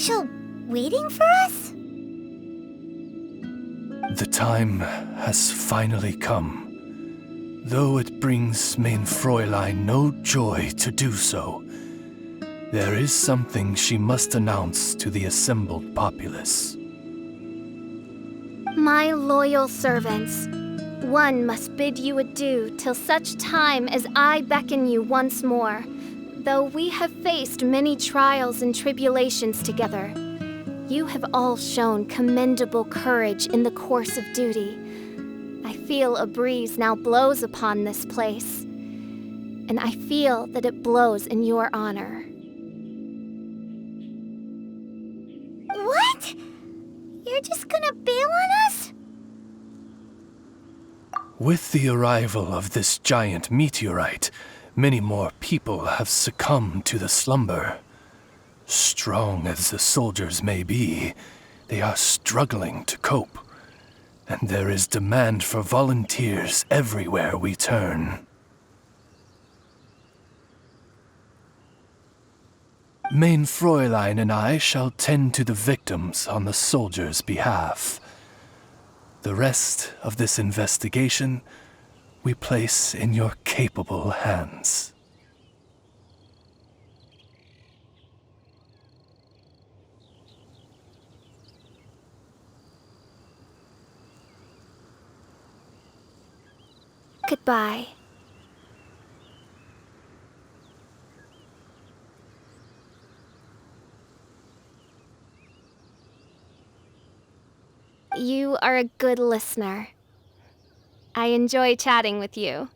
official waiting for us? The time has finally come. Though it brings main Fräulein no joy to do so, there is something she must announce to the assembled populace. My loyal servants, one must bid you adieu till such time as I beckon you once more. Though we have faced many trials and tribulations together, you have all shown commendable courage in the course of duty. I feel a breeze now blows upon this place, and I feel that it blows in your honor. What? You're just gonna bail on us? With the arrival of this giant meteorite, many more people have succumbed to the slumber. Strong as the soldiers may be, they are struggling to cope, and there is demand for volunteers everywhere we turn. Main Fräulein and I shall tend to the victims on the soldiers' behalf. The rest of this investigation we place in your capable hands. Goodbye. You are a good listener. I enjoy chatting with you.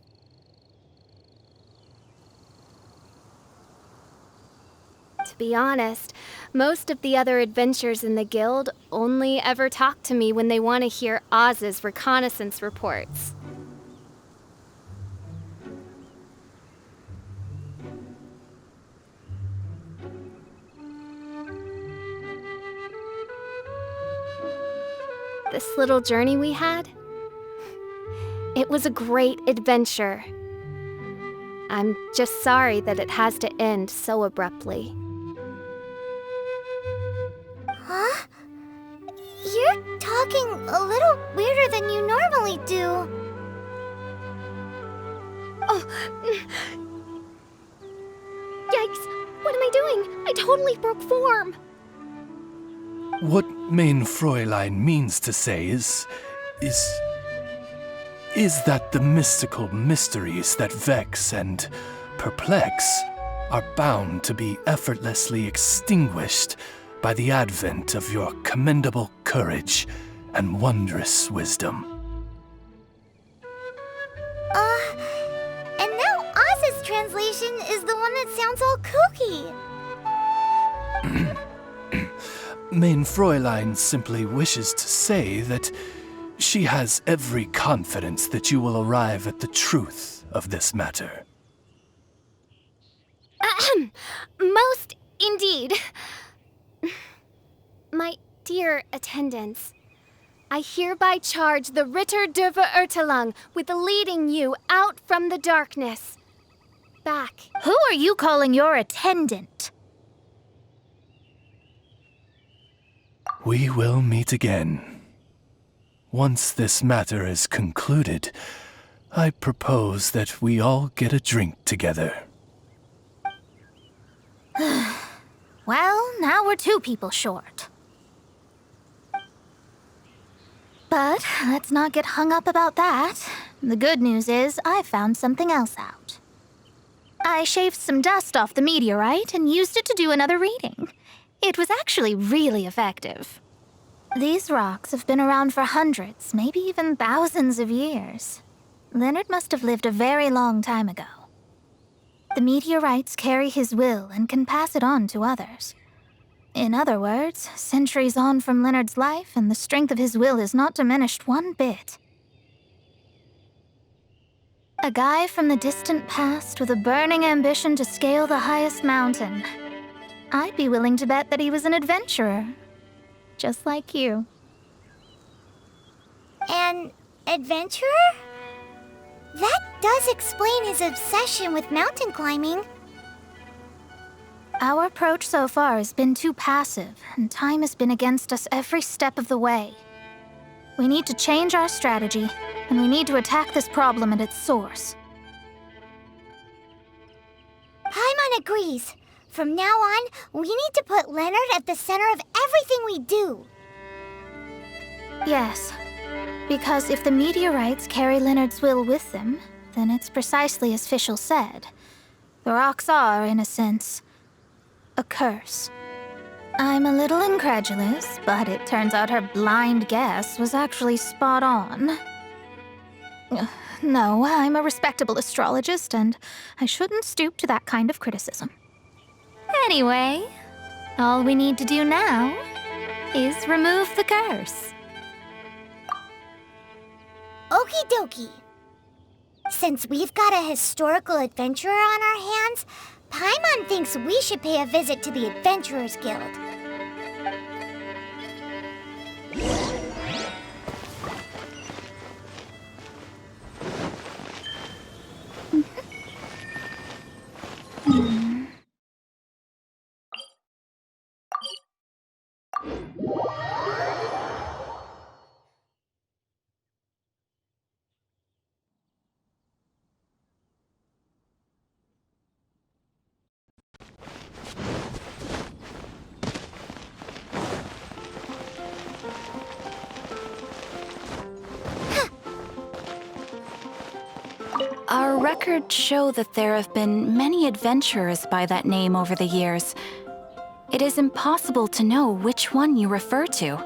To be honest, most of the other adventurers in the guild only ever talk to me when they want to hear Oz's reconnaissance reports. This little journey we had, it was a great adventure. I'm just sorry that it has to end so abruptly. Huh? You're talking a little weirder than you normally do. Oh, yikes! What am I doing? I totally broke form. What main Fräulein means to say is that the mystical mysteries that vex and perplex are bound to be effortlessly extinguished by the advent of your commendable courage and wondrous wisdom. And now Oz's translation is the one that sounds all kooky. Main Fräulein simply wishes to say that she has every confidence that you will arrive at the truth of this matter. Most indeed. My dear attendants, I hereby charge the Ritter der Verirrtelung with leading you out from the darkness. Back. Who are you calling your attendant? We will meet again. Once this matter is concluded, I propose that we all get a drink together. Well, now we're 2 people short. But let's not get hung up about that. The good news is I found something else out. I shaved some dust off the meteorite and used it to do another reading. It was actually really effective. These rocks have been around for hundreds, maybe even thousands of years. Leonard must have lived a very long time ago. The meteorites carry his will and can pass it on to others. In other words, centuries on from Leonard's life, and the strength of his will is not diminished one bit. A guy from the distant past with a burning ambition to scale the highest mountain. I'd be willing to bet that he was an adventurer, just like you. An adventurer? That does explain his obsession with mountain climbing. Our approach so far has been too passive, and time has been against us every step of the way. We need to change our strategy, and we need to attack this problem at its source. Paimon agrees. From now on, we need to put Leonard at the center of everything we do. Yes, because if the meteorites carry Leonard's will with them, then it's precisely as Fischl said. The rocks are, in a sense, a curse. I'm a little incredulous, but it turns out her blind guess was actually spot on. No, I'm a respectable astrologist, and I shouldn't stoop to that kind of criticism. Anyway, all we need to do now is remove the curse. Okie dokie. Since we've got a historical adventurer on our hands, Paimon thinks we should pay a visit to the Adventurers Guild. Our records show that there have been many adventurers by that name over the years. It is impossible to know which one you refer to.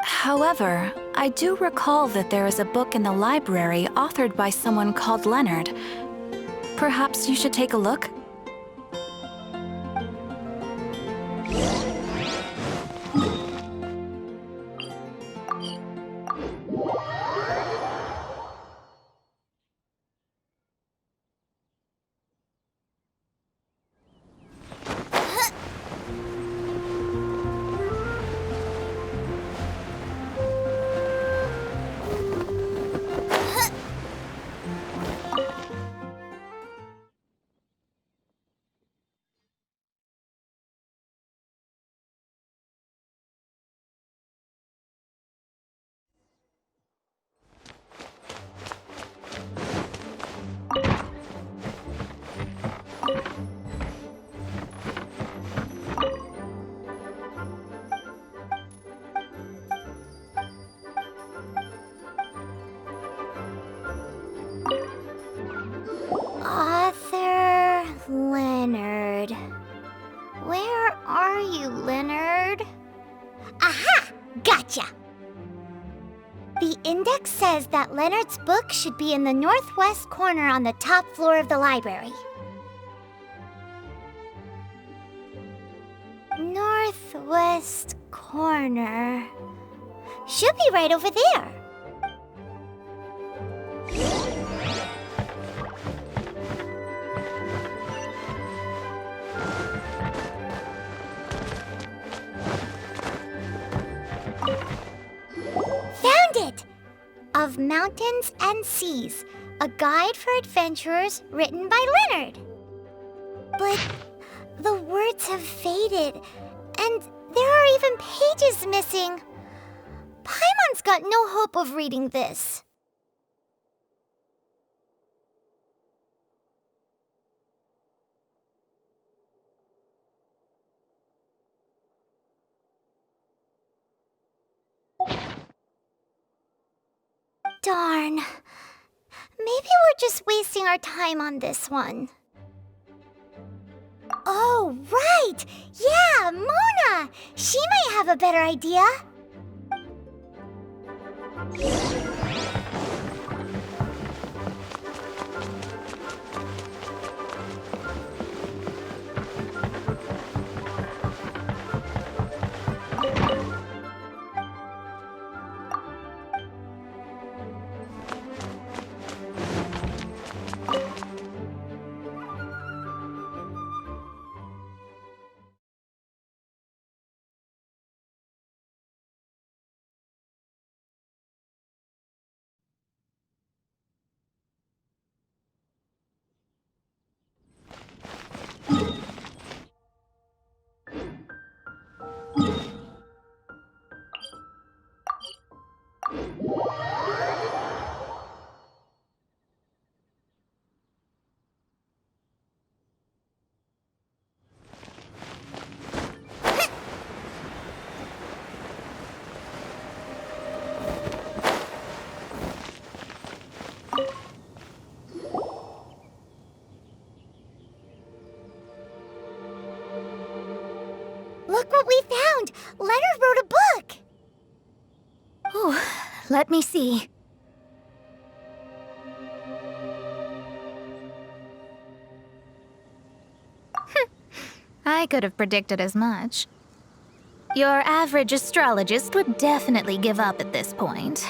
However, I do recall that there is a book in the library authored by someone called Leonard. Perhaps you should take a look? Author Leonard. Where are you, Leonard? Aha! Gotcha! The index says that Leonard's book should be in the northwest corner on the top floor of the library. Northwest corner. Should be right over there. Found it! Of Mountains and Seas, a guide for adventurers written by Leonard. But the words have faded, and there are even pages missing. Paimon's got no hope of reading this. Darn. Maybe we're just wasting our time on this one. Oh, right! Yeah, Mona! She might have a better idea. Let me see. I could have predicted as much. Your average astrologist would definitely give up at this point.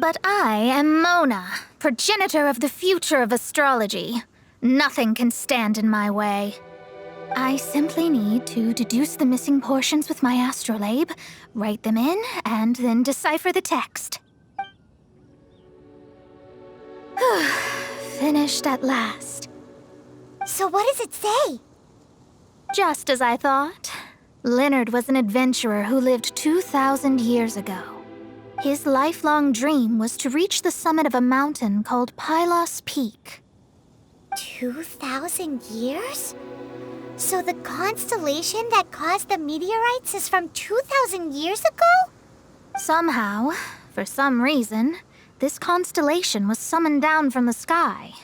But I am Mona, progenitor of the future of astrology. Nothing can stand in my way. I simply need to deduce the missing portions with my astrolabe, write them in, and then decipher the text. Finished at last. So what does it say? Just as I thought. Leonard was an adventurer who lived 2,000 years ago. His lifelong dream was to reach the summit of a mountain called Pylos Peak. 2,000 years? So the constellation that caused the meteorites is from 2,000 years ago? Somehow, for some reason, this constellation was summoned down from the sky.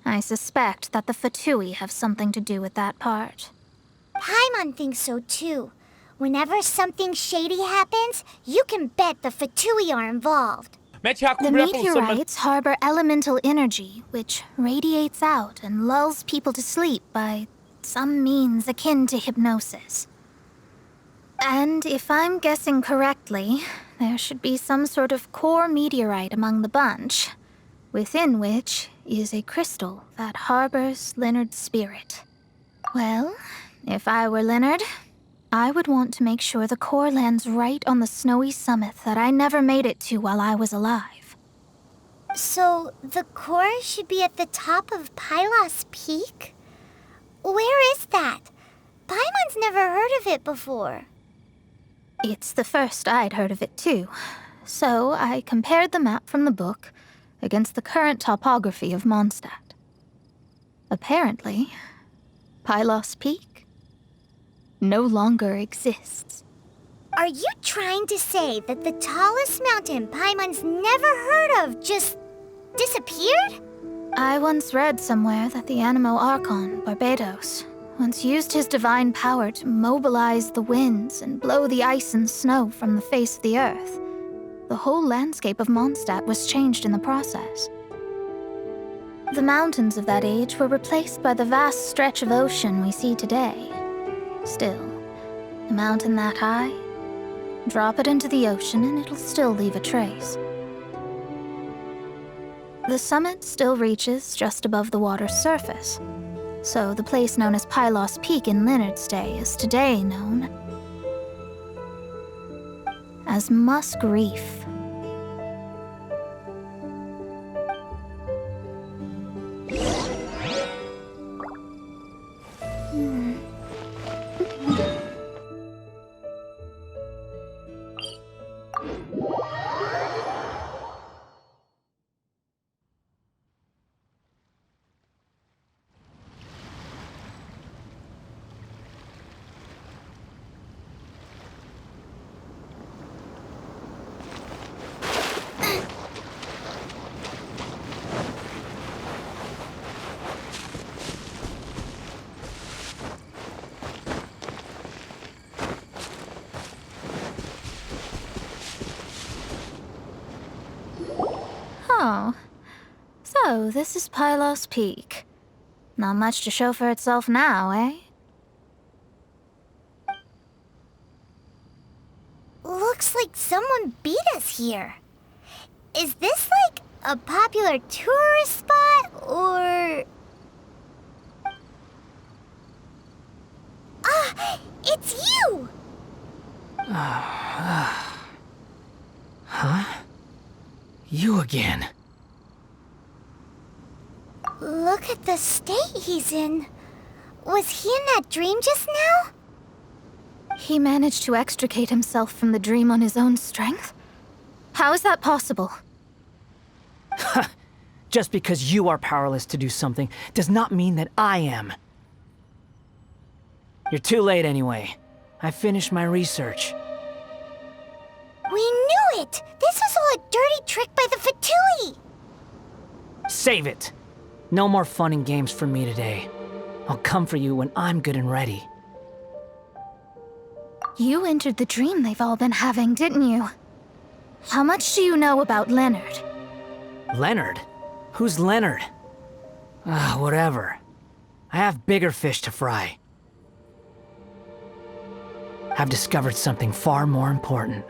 I suspect that the Fatui have something to do with that part. Paimon thinks so too. Whenever something shady happens, you can bet the Fatui are involved. The meteorites harbor elemental energy, which radiates out and lulls people to sleep by some means akin to hypnosis. And if I'm guessing correctly, there should be some sort of core meteorite among the bunch, within which is a crystal that harbors Leonard's spirit. Well, if I were Leonard, I would want to make sure the core lands right on the snowy summit that I never made it to while I was alive. So the core should be at the top of Pylos Peak? Where is that? Paimon's never heard of it before. It's the first I'd heard of it too, so I compared the map from the book against the current topography of Mondstadt. Apparently, Pylos Peak no longer exists. Are you trying to say that the tallest mountain Paimon's never heard of just disappeared? I once read somewhere that the Animo Archon, Barbados, once used his divine power to mobilize the winds and blow the ice and snow from the face of the earth. The whole landscape of Mondstadt was changed in the process. The mountains of that age were replaced by the vast stretch of ocean we see today. Still, a mountain that high, drop it into the ocean and it'll still leave a trace. The summit still reaches just above the water's surface, so the place known as Pylos Peak in Leonard's day is today known as Musk Reef. Oh, so this is Pylos Peak. Not much to show for itself now, eh? Looks like someone beat us here. Is this like a popular tourist spot, or... Ah, it's you! Huh? You again. Look at the state he's in. Was he in that dream just now? He managed to extricate himself from the dream on his own strength? How is that possible? Just because you are powerless to do something does not mean that I am. You're too late anyway. I finished my research. We knew it! This was all a dirty trick by the Fatui! Save it! No more fun and games for me today. I'll come for you when I'm good and ready. You entered the dream they've all been having, didn't you? How much do you know about Leonard? Leonard? Who's Leonard? Whatever. I have bigger fish to fry. I've discovered something far more important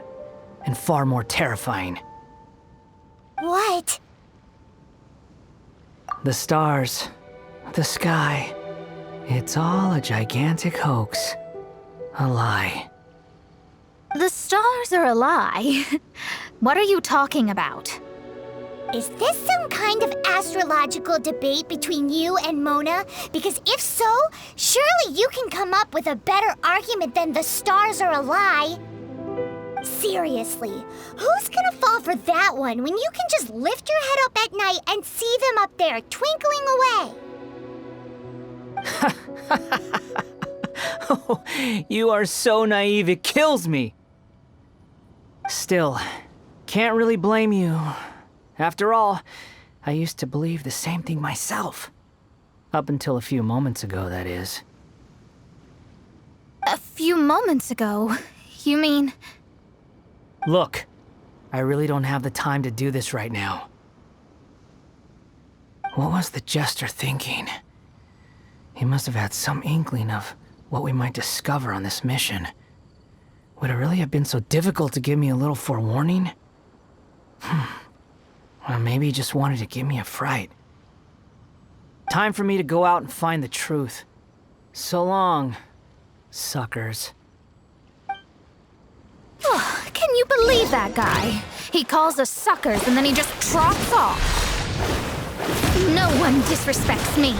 and far more terrifying. What? The stars, the sky, it's all a gigantic hoax. A lie. The stars are a lie. What are you talking about? Is this some kind of astrological debate between you and Mona? Because if so, surely you can come up with a better argument than the stars are a lie. Seriously, who's gonna fall for that one when you can just lift your head up at night and see them up there twinkling away? Oh, you are so naive, it kills me. Still, can't really blame you. After all, I used to believe the same thing myself. Up until a few moments ago, that is. A few moments ago? You mean... Look, I really don't have the time to do this right now. What was the Jester thinking? He must have had some inkling of what we might discover on this mission. Would it really have been so difficult to give me a little forewarning? Or maybe he just wanted to give me a fright. Time for me to go out and find the truth. So long, suckers. Oh, can you believe that guy? He calls us suckers and then he just trots off. No one disrespects me.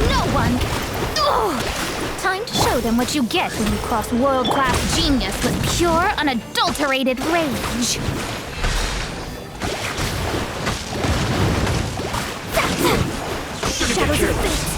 No one. Ugh. Time to show them what you get when you cross world-class genius with pure, unadulterated rage. Shadows of fate.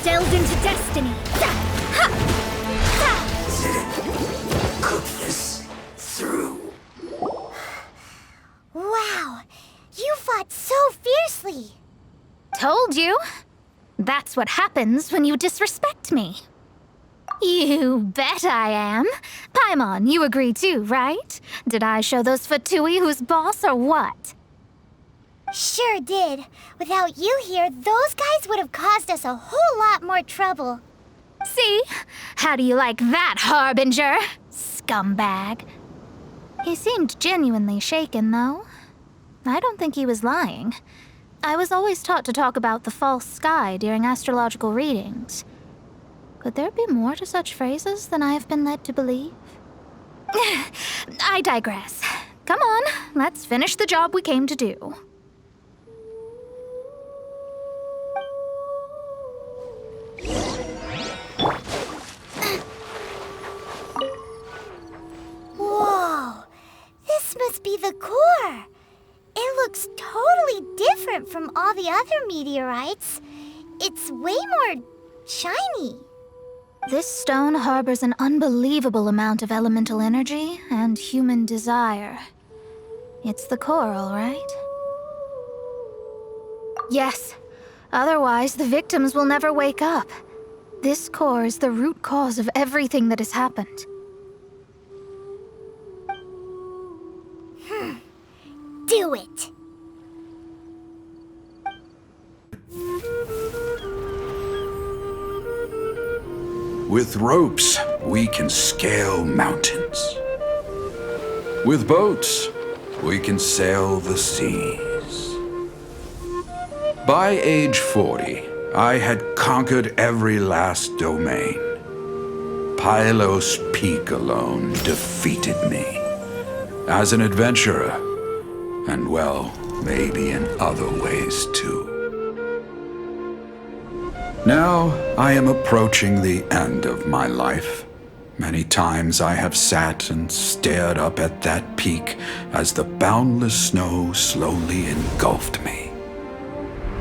Delved into destiny. Cook this through. Wow, you fought so fiercely. Told you. That's what happens when you disrespect me. You bet I am. Paimon, you agree too, right? Did I show those Fatui who's boss or what? Sure did. Without you here, those guys would have caused us a whole lot more trouble. See? How do you like that, Harbinger? Scumbag. He seemed genuinely shaken, though. I don't think he was lying. I was always taught to talk about the false sky during astrological readings. Could there be more to such phrases than I have been led to believe? I digress. Come on, let's finish the job we came to do. Whoa, this must be the core. It looks totally different from all the other meteorites. It's way more shiny. This stone harbors an unbelievable amount of elemental energy and human desire. It's the core, all right? Yes. Otherwise, the victims will never wake up. This core is the root cause of everything that has happened. Do it. With ropes, we can scale mountains. With boats, we can sail the seas. By age 40, I had conquered every last domain. Pylos Peak alone defeated me. As an adventurer, and well, maybe in other ways too. Now I am approaching the end of my life. Many times I have sat and stared up at that peak as the boundless snow slowly engulfed me.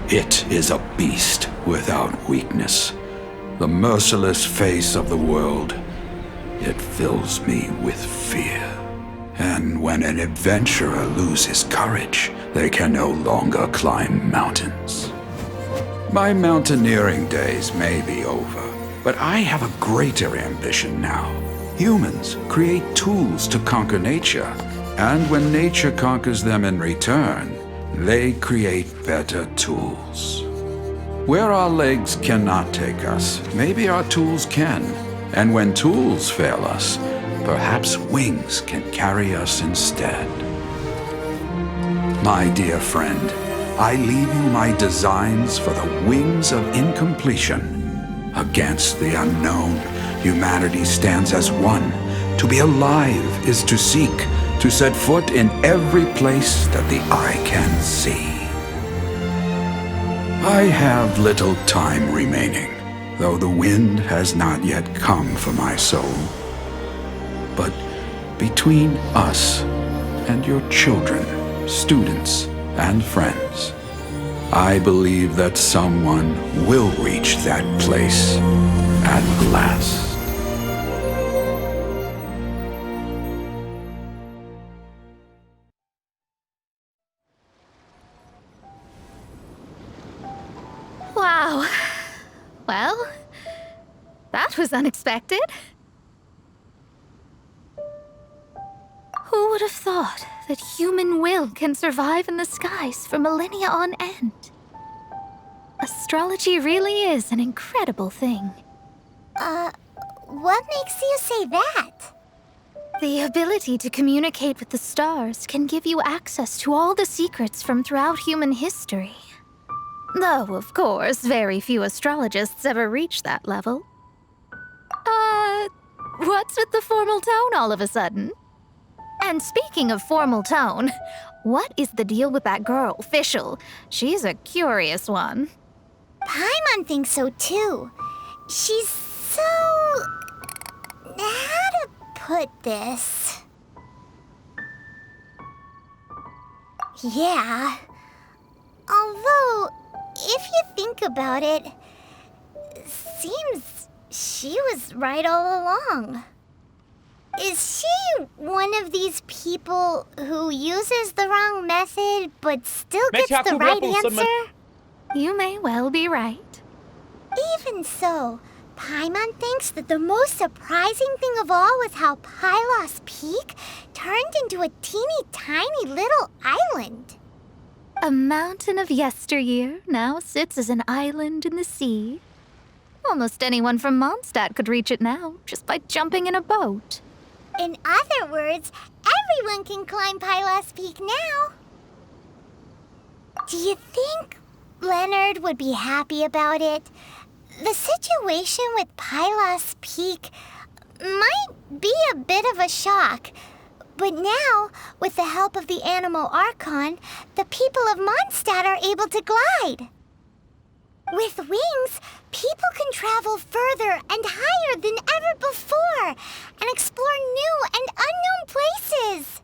It is a beast without weakness, the merciless face of the world. It fills me with fear. And when an adventurer loses courage, they can no longer climb mountains. My mountaineering days may be over, but I have a greater ambition now. Humans create tools to conquer nature, and when nature conquers them in return, they create better tools. Where our legs cannot take us, maybe our tools can. And when tools fail us, perhaps wings can carry us instead. My dear friend, I leave you my designs for the wings of incompletion. Against the unknown, humanity stands as one. To be alive is to seek, to set foot in every place that the eye can see. I have little time remaining, though the wind has not yet come for my soul. But between us and your children, students, and friends, I believe that someone will reach that place at last. Wow. Well, that was unexpected. Who would have thought that human will can survive in the skies for millennia on end? Astrology really is an incredible thing. What makes you say that? The ability to communicate with the stars can give you access to all the secrets from throughout human history. Though, of course, very few astrologists ever reach that level. What's with the formal tone all of a sudden? And speaking of formal tone, what is the deal with that girl, Fischl? She's a curious one. Paimon thinks so too. She's so... how to put this? Yeah. Although, if you think about it, seems she was right all along. Is she one of these people who uses the wrong method but still gets the right answer? You may well be right. Even so, Paimon thinks that the most surprising thing of all was how Pylos Peak turned into a teeny tiny little island. A mountain of yesteryear now sits as an island in the sea. Almost anyone from Mondstadt could reach it now, just by jumping in a boat. In other words, everyone can climb Pylos Peak now. Do you think Leonard would be happy about it? The situation with Pylos Peak might be a bit of a shock. But now, with the help of the Animal Archon, the people of Mondstadt are able to glide. With wings, people can travel further and higher than ever before and explore new and unknown places.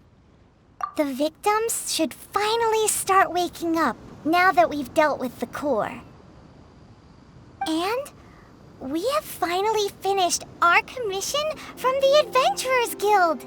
The victims should finally start waking up now that we've dealt with the core. And we have finally finished our commission from the Adventurers Guild.